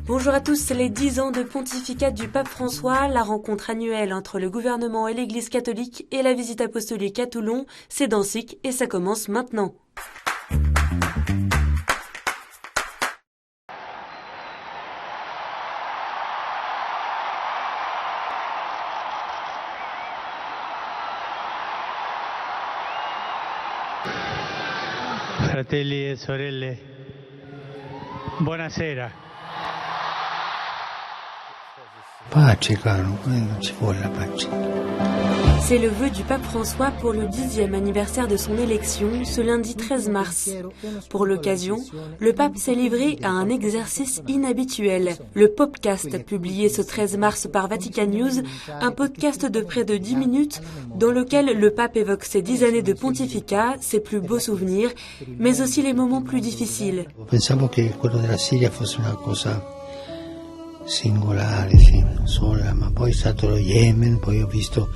Bonjour à tous, les 10 ans de pontificat du pape François, la rencontre annuelle entre le gouvernement et l'église catholique et la visite apostolique à Toulon, c'est dans SIC et ça commence maintenant. Fratelli e sorelle, buonasera. Pace, caro, non ci vuole la pace. C'est le vœu du pape François pour le 10e anniversaire de son élection, ce lundi 13 mars. Pour l'occasion, le pape s'est livré à un exercice inhabituel. Le Popcast, publié ce 13 mars par Vatican News, un podcast de près de 10 minutes dans lequel le pape évoque ses 10 années de pontificat, ses plus beaux souvenirs, mais aussi les moments plus difficiles. Pensavo che quello della Siria fosse una cosa singolare, sì, sola, ma poi è stato lo Yemen, poi ho visto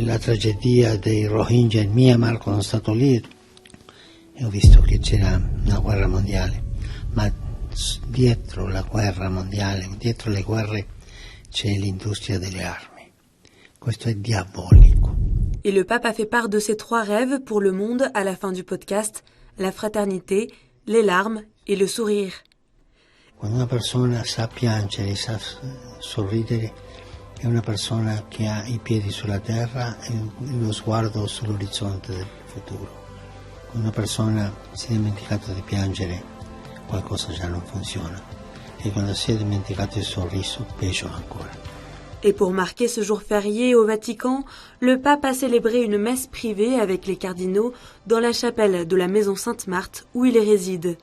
la tragedia dei Rohingya in Myanmar quando sono stato lì e ho visto che c'era una guerra mondiale, ma dietro la guerra mondiale, dietro le guerre c'è l'industria delle armi. Questo è diabolico. Et le pape a fait part de ses 3 rêves pour le monde à la fin du podcast, la fraternité, les larmes et le sourire. Quando una persona sa piangere, sa sorridere, è una persona che ha i piedi sulla terra e lo sguardo sull'orizzonte del futuro. Quando una persona si è dimenticata di piangere, qualcosa già non funziona. E quando si è dimenticato il sorriso, peggio ancora. Et pour marquer ce jour férié au Vatican, le pape a célébré une messe privée avec les cardinaux dans la chapelle de la Maison Sainte-Marthe où il réside.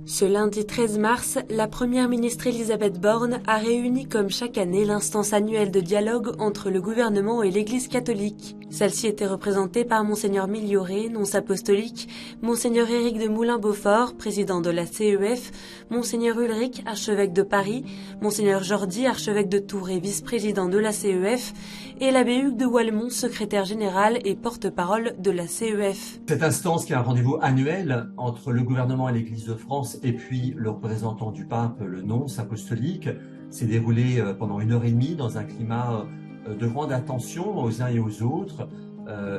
Ce lundi 13 mars, la première ministre Elisabeth Borne a réuni comme chaque année l'instance annuelle de dialogue entre le gouvernement et l'Église catholique. Celle-ci était représentée par Monseigneur Miglioré, nonce apostolique, Monseigneur Éric de Moulin-Beaufort, président de la CEF, Monseigneur Ulrich, archevêque de Paris, Monseigneur Jordi, archevêque de Tours et vice-président de la CEF, et l'abbé Hugues de Wallemont, secrétaire général et porte-parole de la CEF. Cette instance qui est un rendez-vous annuel entre le gouvernement et l'Église de France et puis le représentant du pape, le nonce apostolique, s'est déroulée pendant 1h30 dans un climat de grande attention aux uns et aux autres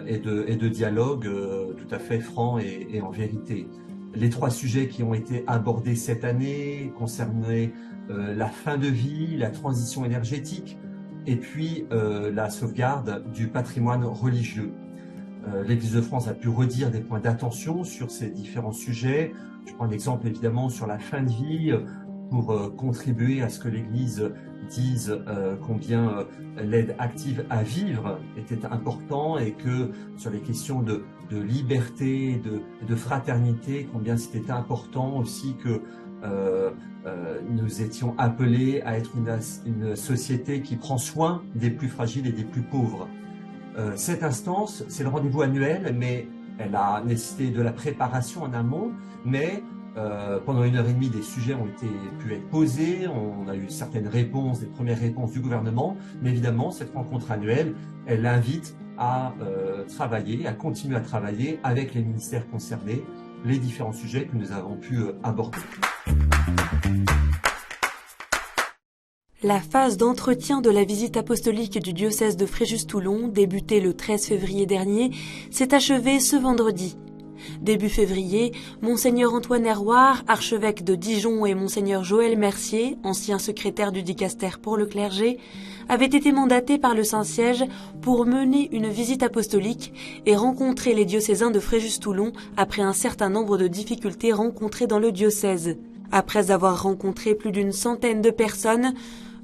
et de dialogue tout à fait franc et en vérité. Les 3 sujets qui ont été abordés cette année concernaient la fin de vie, la transition énergétique et puis la sauvegarde du patrimoine religieux. L'Église de France a pu redire des points d'attention sur ces différents sujets. Je prends l'exemple évidemment sur la fin de vie pour contribuer à ce que l'Église dise combien l'aide active à vivre était important et que sur les questions de liberté, de fraternité, combien c'était important aussi que nous étions appelés à être une société qui prend soin des plus fragiles et des plus pauvres. Cette instance, c'est le rendez-vous annuel, mais elle a nécessité de la préparation en amont, mais pendant 1h30, des sujets ont pu être posés, on a eu certaines réponses, des premières réponses du gouvernement, mais évidemment, cette rencontre annuelle, elle invite à travailler, à continuer à travailler avec les ministères concernés, les différents sujets que nous avons pu aborder. La phase d'entretien de la visite apostolique du diocèse de Fréjus-Toulon, débutée le 13 février dernier, s'est achevée ce vendredi. Début février, Monseigneur Antoine Herroir, archevêque de Dijon, et Monseigneur Joël Mercier, ancien secrétaire du dicaster pour le clergé, avaient été mandatés par le Saint-Siège pour mener une visite apostolique et rencontrer les diocésains de Fréjus-Toulon après un certain nombre de difficultés rencontrées dans le diocèse. Après avoir rencontré plus d'une centaine de personnes,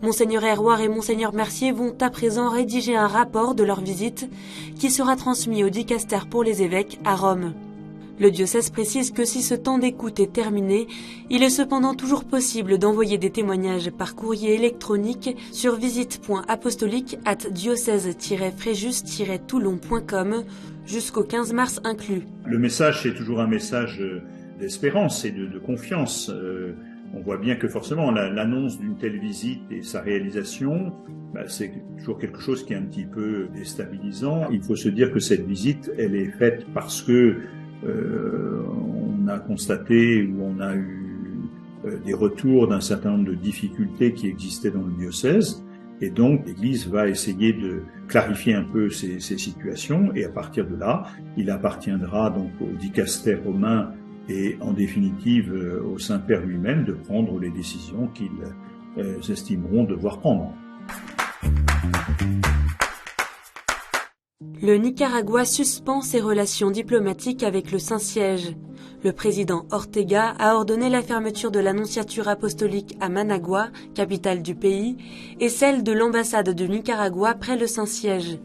Monseigneur Herroir et Monseigneur Mercier vont à présent rédiger un rapport de leur visite qui sera transmis au dicaster pour les évêques à Rome. Le diocèse précise que si ce temps d'écoute est terminé, il est cependant toujours possible d'envoyer des témoignages par courrier électronique sur visite.apostolique@diocèse-fréjus-toulon.com jusqu'au 15 mars inclus. Le message, c'est toujours un message d'espérance et de confiance. On voit bien que forcément l'annonce d'une telle visite et sa réalisation, c'est toujours quelque chose qui est un petit peu déstabilisant. Il faut se dire que cette visite, elle est faite parce que on a constaté ou on a eu des retours d'un certain nombre de difficultés qui existaient dans le diocèse. Et donc, l'Église va essayer de clarifier un peu ces situations. Et à partir de là, il appartiendra donc au dicaster romain et en définitive au Saint-Père lui-même de prendre les décisions qu'ils estimeront devoir prendre. Le Nicaragua suspend ses relations diplomatiques avec le Saint-Siège. Le président Ortega a ordonné la fermeture de l'annonciature apostolique à Managua, capitale du pays, et celle de l'ambassade du Nicaragua près le Saint-Siège.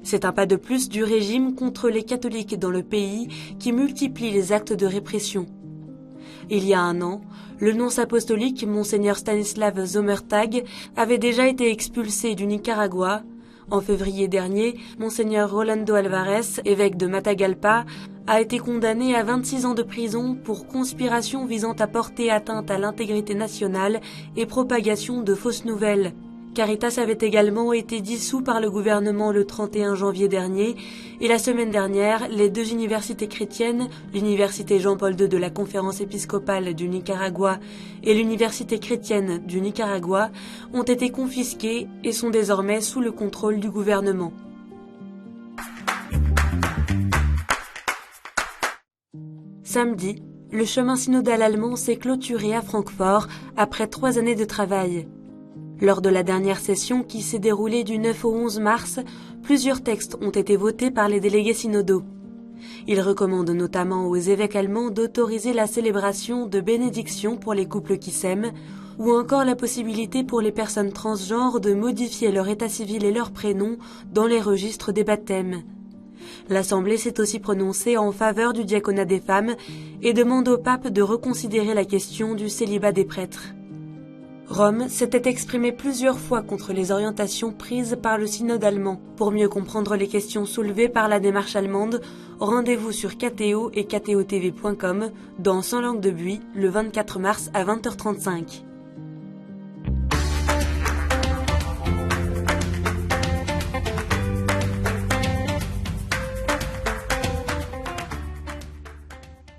C'est un pas de plus du régime contre les catholiques dans le pays qui multiplie les actes de répression. Il y a un an, le nonce apostolique Monseigneur Stanislav Zomertag avait déjà été expulsé du Nicaragua. En février dernier, Monseigneur Rolando Alvarez, évêque de Matagalpa, a été condamné à 26 ans de prison pour conspiration visant à porter atteinte à l'intégrité nationale et propagation de fausses nouvelles. Caritas avait également été dissous par le gouvernement le 31 janvier dernier et la semaine dernière, les deux universités chrétiennes, l'université Jean-Paul II de la Conférence épiscopale du Nicaragua et l'université chrétienne du Nicaragua, ont été confisquées et sont désormais sous le contrôle du gouvernement. Samedi, le chemin synodal allemand s'est clôturé à Francfort après 3 années de travail. Lors de la dernière session qui s'est déroulée du 9 au 11 mars, plusieurs textes ont été votés par les délégués synodaux. Ils recommandent notamment aux évêques allemands d'autoriser la célébration de bénédictions pour les couples qui s'aiment, ou encore la possibilité pour les personnes transgenres de modifier leur état civil et leur prénom dans les registres des baptêmes. L'Assemblée s'est aussi prononcée en faveur du diaconat des femmes et demande au pape de reconsidérer la question du célibat des prêtres. Rome s'était exprimé plusieurs fois contre les orientations prises par le synode allemand. Pour mieux comprendre les questions soulevées par la démarche allemande, rendez-vous sur KTO et KTOTV.com dans Sans langue de buis le 24 mars à 20h35.